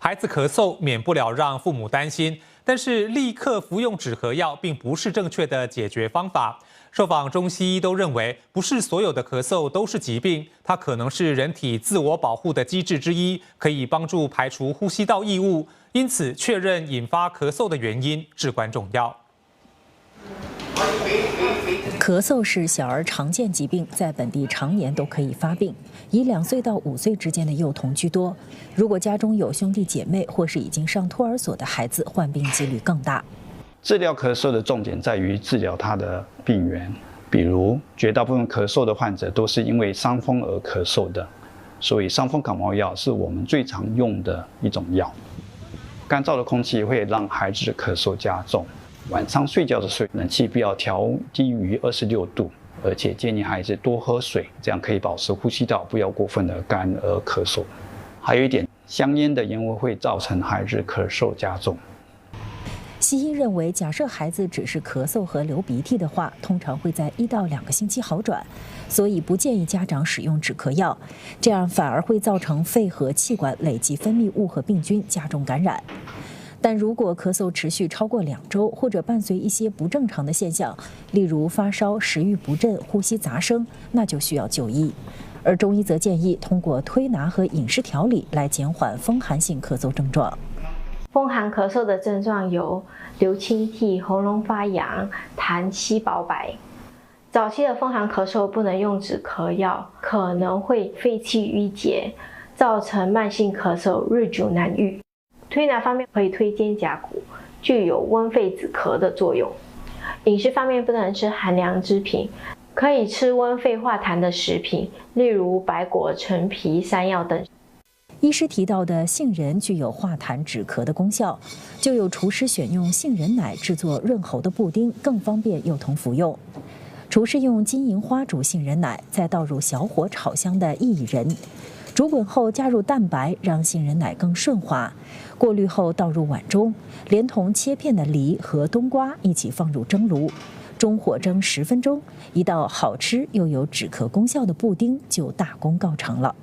孩子咳嗽免不了让父母担心，但是立刻服用止咳药并不是正确的解决方法。受访中西医都认为，不是所有的咳嗽都是疾病，它可能是人体自我保护的机制之一，可以帮助排除呼吸道异物。因此，确认引发咳嗽的原因至关重要。咳嗽是小儿常见疾病，在本地常年都可以发病，以2岁到5岁之间的幼童居多。如果家中有兄弟姐妹或是已经上托儿所的孩子，患病几率更大。治疗咳嗽的重点在于治疗它的病源，比如绝大部分咳嗽的患者都是因为伤风而咳嗽的，所以伤风感冒药是我们最常用的一种药。干燥的空气会让孩子的咳嗽加重。晚上睡觉的时候，冷气不要调低于26度，而且建议孩子多喝水，这样可以保持呼吸道不要过分的干而咳嗽。还有一点，香烟的烟味会造成孩子咳嗽加重。西医认为，假设孩子只是咳嗽和流鼻涕的话，通常会在1到2个星期好转，所以不建议家长使用止咳药，这样反而会造成肺和气管累积分泌物和病菌，加重感染。但如果咳嗽持续超过2周，或者伴随一些不正常的现象，例如发烧、食欲不振、呼吸杂声，那就需要就医。而中医则建议通过推拿和饮食调理来减缓风寒性咳嗽症状。风寒咳嗽的症状有流清涕、喉咙发痒、痰稀薄白。早期的风寒咳嗽不能用止咳药，可能会肺气郁结，造成慢性咳嗽，日久难愈。推拿方面可以推肩胛骨，具有温肺止咳的作用。饮食方面不能吃寒凉之品，可以吃温肺化痰的食品，例如白果、陈皮、山药等。医师提到的杏仁具有化痰止咳的功效，就有厨师选用杏仁奶制作润喉的布丁，更方便幼童服用。厨师用金银花煮杏仁奶，再倒入小火炒香的薏仁，煮滚后加入蛋白，让杏仁奶更顺滑。过滤后倒入碗中，连同切片的梨和冬瓜一起放入蒸炉，中火蒸10分钟，一道好吃又有止咳功效的布丁就大功告成了。